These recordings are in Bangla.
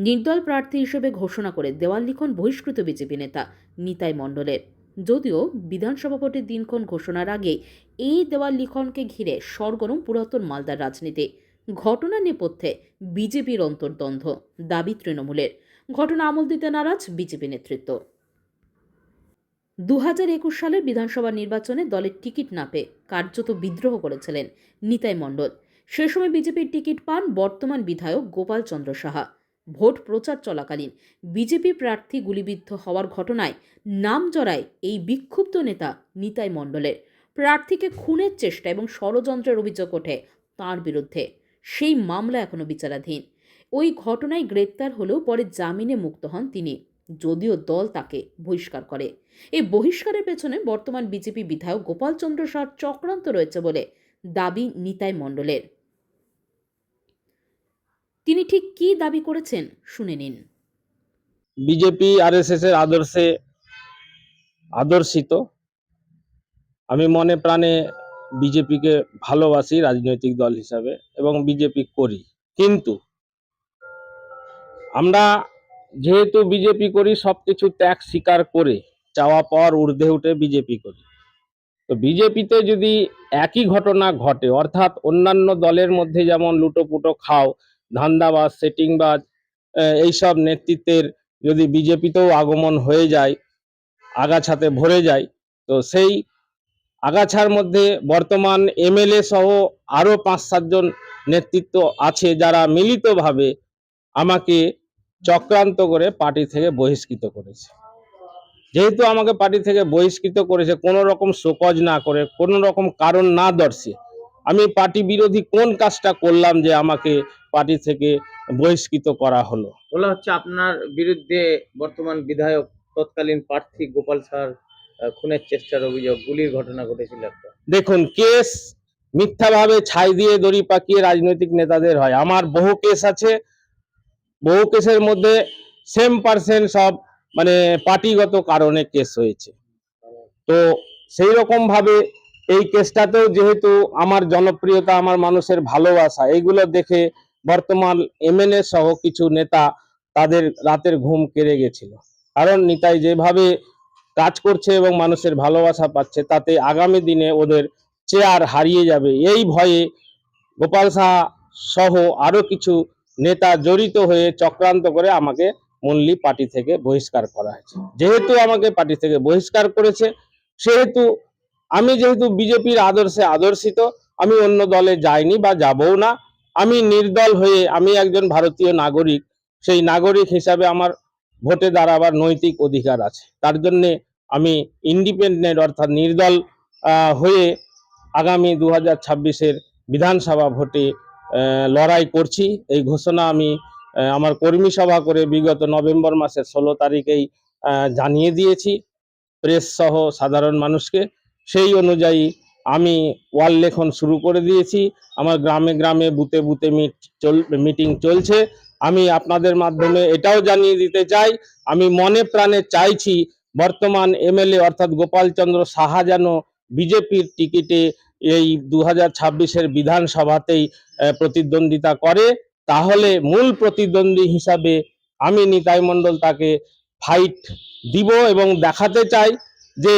নির্দল প্রার্থী হিসেবে ঘোষণা করে দেওয়াল লিখন বহিষ্কৃত বিজেপি নেতা নিতাই মণ্ডলের। যদিও বিধানসভা ভোটের দিনক্ষণ ঘোষণার আগে এই দেওয়াল লিখনকে ঘিরে সরগরম পুরাতন মালদার রাজনীতি। ঘটনার নেপথ্যে বিজেপির অন্তর্দ্বন্দ্ব, দাবি তৃণমূলের। ঘটনা আমল দিতে নারাজ বিজেপি নেতৃত্ব। 2021 সালের বিধানসভা নির্বাচনে দলের টিকিট না পেয়ে কার্যত বিদ্রোহ করেছিলেন নিতাই মণ্ডল। সে সময় বিজেপির টিকিট পান বর্তমান বিধায়ক গোপাল চন্দ্র সাহা। ভোট প্রচার চলাকালীন বিজেপি প্রার্থী গুলিবিদ্ধ হওয়ার ঘটনায় নাম জড়ায় এই বিক্ষুব্ধ নেতা নিতাই মণ্ডলের। প্রার্থীকে খুনের চেষ্টা এবং ষড়যন্ত্রের অভিযোগ ওঠে তাঁর বিরুদ্ধে। সেই মামলা এখনো বিচারাধীন। ওই ঘটনায় গ্রেপ্তার হলেও পরে জামিনে মুক্ত হন তিনি, যদিও দল তাকে বহিষ্কার করে। এই বহিষ্কারের পেছনে বর্তমান বিজেপি বিধায়ক গোপাল চন্দ্র সাহার চক্রান্ত রয়েছে বলে দাবি নিতাই মণ্ডলের। তিনি ঠিক কী দাবি করেছেন শুনে নিন। বিজেপি আরএসএস এর আদর্শে আদর্শিত। আমি মনে প্রাণে বিজেপিকে ভালোবাসি রাজনৈতিক দল হিসাবে এবং বিজেপি করি। কিন্তু আমরা যেহেতু বিজেপি করি, সবকিছু ত্যাগ স্বীকার করে চাওয়া পাওয়ার ঊর্ধ্বে উঠে বিজেপি করি। তো বিজেপিতে যদি একই ঘটনা ঘটে, অর্থাৎ অন্যান্য দলের মধ্যে যেমন লুটোপুটো খাও, ধান্দাবাজ, সেটিংবাজ এইসব নেতৃত্বের যদি বিজেপিতেও আগমন হয়ে যায়, আগাছাতে ভরে যায়, তো সেই আগাছার মধ্যে বর্তমান এমএলএ সহ আরো 5-7 জন নেতৃত্ব আছে যারা মিলিতভাবে আমাকে চক্রান্ত করে পার্টি থেকে বহিষ্কৃত করেছে। যেহেতু আমাকে পার্টি থেকে বহিষ্কৃত করেছে কোনো রকম শোকজ না করে, কোনো রকম কারণ না দর্শে, আমি পার্টি বিরোধী কোন কাজটা করলাম যে আমাকে পার্টি থেকে বহিষ্কৃত করা হলো? বলা হচ্ছে আপনার বিরুদ্ধে বর্তমান বিধায়ক তৎকালীন প্রার্থী গোপাল সাহার খুনের চেষ্টার অভিযোগ, গুলির ঘটনা ঘটেছিল একটা। দেখুন, কেস মিথ্যাভাবে ছাই দিয়ে দড়ি পাকিয়ে রাজনৈতিক নেতাদের হয়। আমার বহু কেস আছে, বহু কেসের মধ্যে সেম পার্সেন্ট সব মানে পার্টিগত কারণে কেস হয়েছে। তো সেই রকম ভাবে এই কেসটাতেও যেহেতু আমার জনপ্রিয়তা, আমার মানুষের ভালোবাসা, এইগুলো দেখে বর্তমান এমএলএ সহ কিছু নেতা তাদের রাতের ঘুম কেড়ে গেছিল। কারণ নিতাই যেভাবে কাজ করছে এবং মানুষের ভালোবাসা পাচ্ছে, তাতে আগামী দিনে ওদের চেয়ার হারিয়ে যাবে এই ভয়ে গোপাল সাহা সহ আরো কিছু নেতা জড়িত হয়ে চক্রান্ত করে আমাকে মনলি পার্টি থেকে বহিষ্কার করা হয়েছে। যেহেতু আমাকে পার্টি থেকে বহিষ্কার করেছে, সেহেতু আমি যেহেতু বিজেপির আদর্শে আদর্শিত, আমি অন্য দলে যাইনি বা যাবও না। আমি নির্দল হয়ে, আমি একজন ভারতীয় নাগরিক, সেই নাগরিক হিসাবে আমার ভোটে দাঁড়াবার নৈতিক অধিকার আছে। তার জন্য আমি ইন্ডিপেন্ডেন্ট অর্থাৎ নির্দল হয়ে আগামী 2026-এর বিধানসভা ভোটে লড়াই করছি। এই ঘোষণা আমি আমার কর্মী সভা করে বিগত নভেম্বর মাসের 16 তারিখেই জানিয়ে দিয়েছি প্রেস সহ সাধারণ মানুষকে। সেই অনুযায়ী আমি ওয়াল লেখন শুরু করে দিয়েছি। আমার গ্রামে গ্রামে বুথে বুথে মিটিং চলছে। আমি আপনাদের মাধ্যমে এটাও জানিয়ে দিতে চাই, আমি মনে প্রাণে চাইছি বর্তমান এমএলএ অর্থাৎ গোপাল চন্দ্র সাহা যেন বিজেপির টিকিটে এই 2026-এর বিধানসভাতেই প্রতিদ্বন্দ্বিতা করে। তাহলে মূল প্রতিদ্বন্দ্বী হিসাবে আমি নিতাই মণ্ডল তাকে ফাইট দিব এবং দেখাতে চাই যে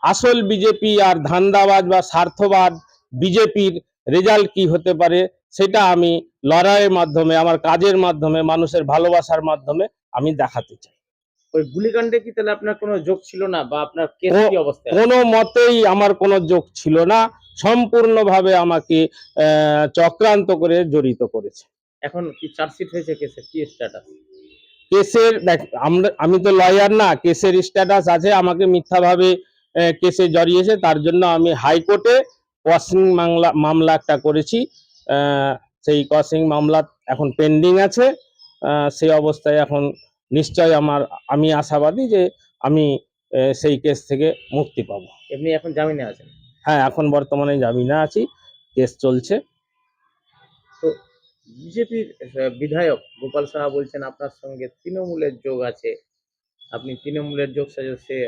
আসল বিজেপি আর ধান্দাবাজ বা স্বার্থবাদ বিজেপির রেজাল্ট কি হতে পারে, সেটা আমি লড়াইয়ের মাধ্যমে, আমার কাজের মাধ্যমে, মানুষের ভালোবাসার মাধ্যমে আমি দেখাতে চাই। ওই গুলিকাণ্ডে কি তাহলে আপনার কোনো যোগ ছিল না, বা আপনার কেস কি অবস্থায়? কোনো মতেই আমার কোনো যোগ ছিল না, সম্পূর্ণভাবে আমাকে চক্রান্ত করে জড়িত করেছে। এখন কি চার্জশিট হয়েছে, কেসের কি স্ট্যাটাস? কেসের আমি তো লয়ার না, কেসের স্ট্যাটাস আছে। আমাকে মিথ্যাভাবে কেসে জড়িয়েছে, তার জন্য আমি হাইকোর্টে কসিং মামলা একটা করেছি। সেই কসিং মামলা এখন পেন্ডিং আছে। সেই অবস্থায় এখন নিশ্চয় আমি আশাবাদী যে আমি সেই কেস থেকে মুক্তি পাবো। এমনি এখন জামিনে আছেন? হ্যাঁ, এখন বর্তমানে জামিনে আছি, কেস চলছে। তো বিজেপির বিধায়ক গোপাল সাহা বলছেন আপনার সঙ্গে তৃণমূলের যোগ আছে, আপনি তৃণমূলের যোগ সাজসে,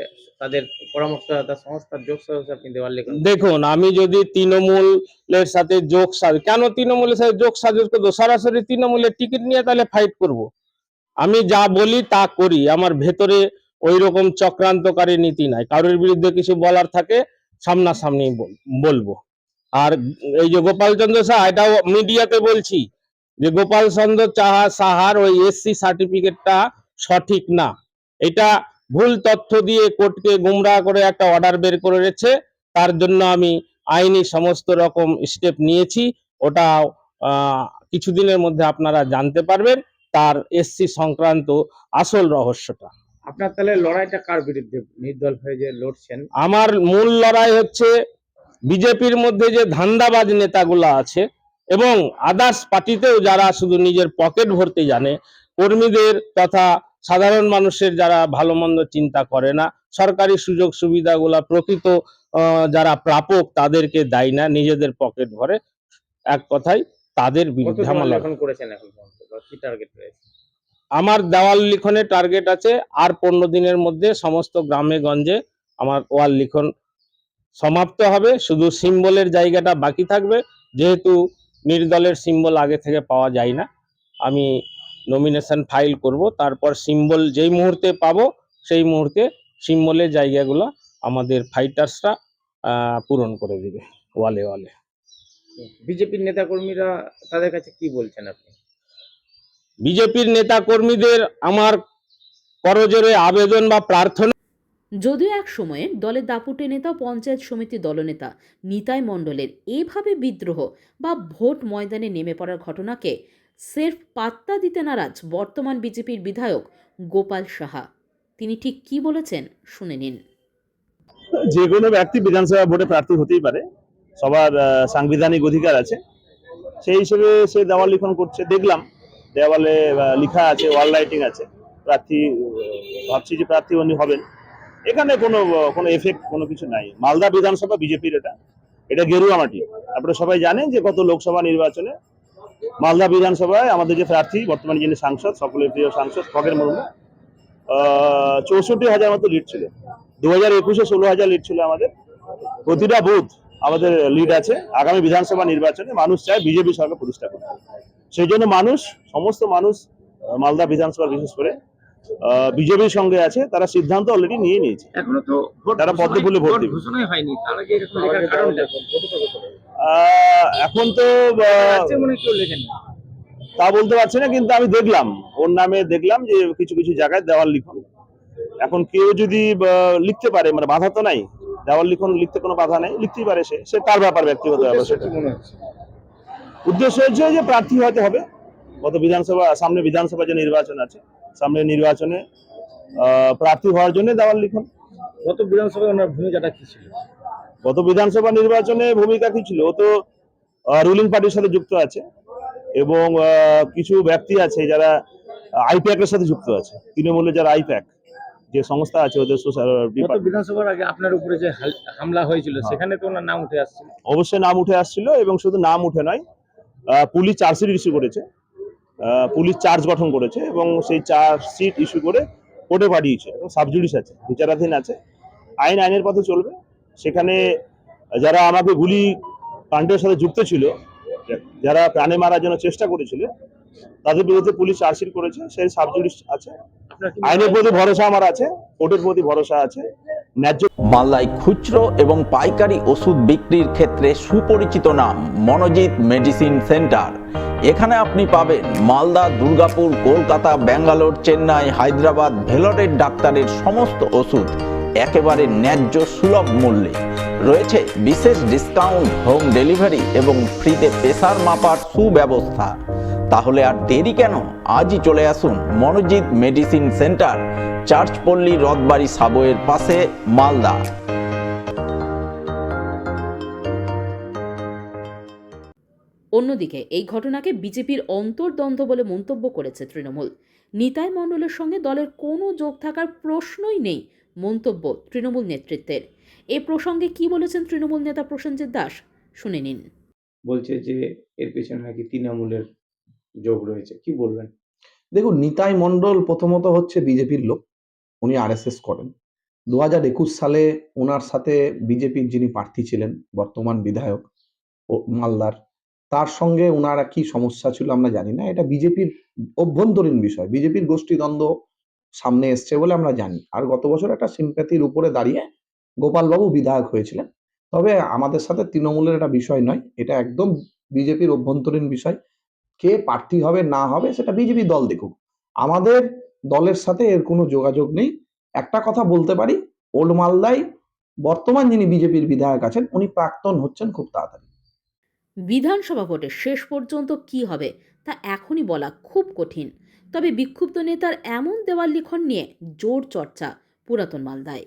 তাদের পরামর্শদাতা সংস্থার যোগ সাজসে আপনি দেওয়াল লেখন। দেখুন, আমি যদি তৃণমূলের সাথে যোগ কেন তৃণমূলের সাথে যোগ সাজস করবো? সরাসরি তৃণমূলের টিকিট নিয়ে তাহলে ফাইট করব। আমি যা বলি তা করি, আমার ভেতরে ওই রকম চক্রান্তকারী নীতি নাই। কারোর বিরুদ্ধে কিছু বলার থাকে সামনাসামনি বলবো। আর এই যে গোপালচন্দ্র সাহা, এটাও মিডিয়াতে বলছি যে গোপালচন্দ্র সাহার ওই এসসি সার্টিফিকেটটা সঠিক না, এটা ভুল তথ্য দিয়ে কোর্টকে গুমরাহ করে একটা অর্ডার বের করে রেখেছে। তার জন্য আমি আইনি সমস্ত রকম স্টেপ নিয়েছি। ওটা কিছুদিনের মধ্যে আপনারা জানতে পারবেন তার এসসি সংক্রান্ত আসল রহস্যটা। আপনার তাহলে লড়াইটা কার বিরুদ্ধে নির্দল হয়ে যে লড়ছেন? আমার মূল লড়াই হচ্ছে বিজেপির মধ্যে যে ধান্দাবাজ নেতাগুলো আছে এবং আদার্স পার্টিতেও যারা শুধু নিজের পকেট ভরতে জানে, কর্মীদের তথা সাধারণ মানুষের যারা ভালো মন্দ চিন্তা করে না, সরকারি সুযোগ সুবিধাগুলা প্রকৃত যারা প্রাপক তাদেরকে দেয় না, নিজেদের পকেট ভরে, এক কথায় তাদের কত বিরুদ্ধে দেওয়াল আমার লড়াই। লিখন করেছেন এখন পর্যন্ত, বা কি টার্গেট রয়েছে? আমার দেওয়াল লিখনের টার্গেট আছে আর 15 দিনের মধ্যে সমস্ত গ্রামে গঞ্জে আমার ওয়াল লিখন সমাপ্ত হবে। শুধু সিম্বলের জায়গাটা বাকি থাকবে, যেহেতু নির্দলের সিম্বল আগে থেকে পাওয়া যায় না। আমি নমিনেশন ফাইল করব, তারপর সিম্বল যেই মুহূর্তে পাবো সেই মুহূর্তে সিম্বলের জায়গাগুলো আমাদের ফাইটার্সরা পূরণ করে দিবে ওয়ালে ওয়ালে। বিজেপির নেতাকর্মীরা তাদের কাছে কি বলছেন আপনি? বিজেপির নেতা কর্মীদের আমার করজোরে আবেদন বা প্রার্থনা, যদিও এক সময়ে দলের দাপুটে নেতা পঞ্চায়েত সমিতি দলনেতা নিতাই মণ্ডলের এভাবে বিদ্রোহ বা ভোট ময়দানে নেমে পড়ার ঘটনাকে সেরফ পাত্তা দিতে নারাজ বর্তমান বিজেপির বিধায়ক গোপাল সাহা। তিনি ঠিক কি বলেছেন শুনে নিন। যে কোনো ব্যক্তি বিধানসভা ভোটে প্রার্থী হতেই পারে, সবার সাংবিধানিক অধিকার আছে। সেই হিসেবে সে দেওয়াল লিখন করছে, দেখলাম দেওয়ালে লেখা আছে, ওয়াল রাইটিং আছে, প্রার্থী ভাবছি যে প্রার্থী উনি হবেন। এখানে কোনো এফেক্ট কোনো কিছু নাই। মালদা বিধানসভা বিজেপির, এটা গেরুয়া মাটি। আপনারা সবাই জানেন যে গত লোকসভা নির্বাচনে মালদা বিধানসভায় আমাদের যে প্রার্থী, বর্তমানে যিনি সাংসদ, সকলের প্রিয় সাংসদ খগেন মুর্মু, 64,000 মতো লিড ছিল। 2021-এ 16,000 লিড ছিল আমাদের। প্রতিটা বুথ আমাদের লিড আছে। আগামী বিধানসভা নির্বাচনে মানুষ চায় বিজেপি সরকার প্রতিষ্ঠা করতে। সেই জন্য সমস্ত মানুষ মালদা বিধানসভা বিশেষ করে বিজেপির সঙ্গে আছে। তারা সিদ্ধান্ত অলরেডি নিয়ে নিয়েছে। এখনো তো তারা পদ্ম ফুলে ভোট দেবে। ঘোষণাই হয়নি, তার আগে এরকম লেখার কারণটা এখন তো রাজ্যে মনে কেউ লেখেন না। তা বলতে পারছি না, কিন্তু আমি দেখলাম ওর নামে, দেখলাম যে কিছু কিছু জায়গায় দেওয়াল লিখন। এখন কেউ যদি লিখতে পারে, মানে বাধা তো নাই, দেওয়াল লিখন লিখতে কোনো বাধা নেই, লিখতেই পারে, সে তার ব্যাপার, ব্যক্তিগত ব্যাপার। সেটা মনে হচ্ছে উদ্দেশ্য হচ্ছে যে প্রার্থী হতে হবে। সামনে বিধানসভা যে নির্বাচন আছে, সামনে নির্বাচনে প্রার্থী হওয়ার জন্য দেওয়াল লিখন। গত বিধানসভায় ওনার ভূমিকাটা কি ছিল? গত বিধানসভা নির্বাচনে ভূমিকা কি ছিল? ও তো রুলিং পার্টির সাথে যুক্ত আছে এবং কিছু ব্যক্তি আছে যারা আইপ্যাক এর সাথে যুক্ত আছে। তৃণমূলের যারা আইপ্যাক যে সংস্থা আছে, ওদের গত বিধানসভার আগে আপনার উপরে যে হামলা হয়েছিল সেখানে তো ওনার নাম উঠে আসছিল। অবশ্যই নাম উঠে আসছিল, এবং শুধু নাম উঠে নয়, পুলিশ চার্জশিট ইস্যু করেছে, পুলিশ চার্জ গঠন করেছে এবং সেই চার্জশিট ইস্যু করে কোর্টে পাঠিয়েছে এবং সাবজুডিস আছে, বিচারাধীন আছে। আইনের পথে চলবে। সেখানে যারা আমাকে গুলি কাণ্ডের সাথে যুক্ত ছিল, যারা প্রাণে মারার জন্য চেষ্টা করেছিল, তাদের বিরুদ্ধে পুলিশ চার্জশিট করেছে, সেই সাবজুডিস আছে। আইনের প্রতি ভরসা আমার আছে, কোর্টের প্রতি ভরসা আছে। ন্যায্য মালদায় খুচরো এবং পাইকারি ওষুধ বিক্রির ক্ষেত্রে সুপরিচিত নাম মনোজিৎ মেডিসিন সেন্টার। এখানে আপনি পাবেন মালদা, দুর্গাপুর, কলকাতা, ব্যাঙ্গালোর, চেন্নাই, হায়দ্রাবাদ, ভেলোরের ডাক্তারের সমস্ত ওষুধ একেবারে ন্যায্য সুলভ মূল্যে। রয়েছে বিশেষ ডিসকাউন্ট, হোম ডেলিভারি এবং ফ্রিতে প্রেসার মাপার সুব্যবস্থা। তাহলে আর দেরি কেন? আজই চলে আসুন মনোজিৎ মেডিসিন সেন্টার, চার্চপল্লী, রথবাড়ি সাবওয়ের পাশে, মালদা। অন্যদিকে এই ঘটনাকে বিজেপির অন্তর্দ্বন্দ্ব বলে মন্তব্য করেছে তৃণমূল। নিতাই মণ্ডলের সঙ্গে দলের কোনো যোগ থাকার প্রশ্নই নেই মন্তব্য তৃণমূল নেতৃত্বের। এ প্রসঙ্গে কি বলেছেন তৃণমূল নেতা প্রসেনজিৎ দাস, শুনে নিন। বলছে যে এর পেছনে নাকি তৃণমূলের যোগ রয়েছে, কি বলবেন? দেখুন, নিতাই মণ্ডল প্রথমত হচ্ছে বিজেপির লোক, উনি আরএসএস করেন। 2021 সালে ওনার সাথে বিজেপির যিনি প্রার্থী ছিলেন, বর্তমান বিধায়ক ও মালদার, তার সঙ্গে ওনারা কি সমস্যা ছিল আমরা জানি না। এটা বিজেপির অভ্যন্তরীণ বিষয়। বিজেপির গোষ্ঠীদ্বন্দ্ব সামনে এসছে বলে আমরা জানি। আর গত বছর একটা সিম্প্যাথির উপরে দাঁড়িয়ে গোপালবাবু বিধায়ক হয়েছিলেন। তবে আমাদের সাথে তৃণমূলের এটা বিষয় নয়। এটা একদম বিজেপির অভ্যন্তরীণ বিষয়। কে প্রার্থী হবে না হবে সেটা বিজেপি দল দেখুক। আমাদের দলের সাথে এর কোনো যোগাযোগ নেই। একটা কথা বলতে পারি, ওল্ড মালদায় বর্তমান যিনি বিজেপির বিধায়ক আছেন উনি প্রাক্তন হচ্ছেন খুব তাড়াতাড়ি। বিধানসভা ভোটে শেষ পর্যন্ত কি হবে তা এখনই বলা খুব কঠিন। তবে বিক্ষুব্ধ নেতার এমন দেওয়াল লিখন নিয়ে জোর চর্চা পুরাতন মালদায়।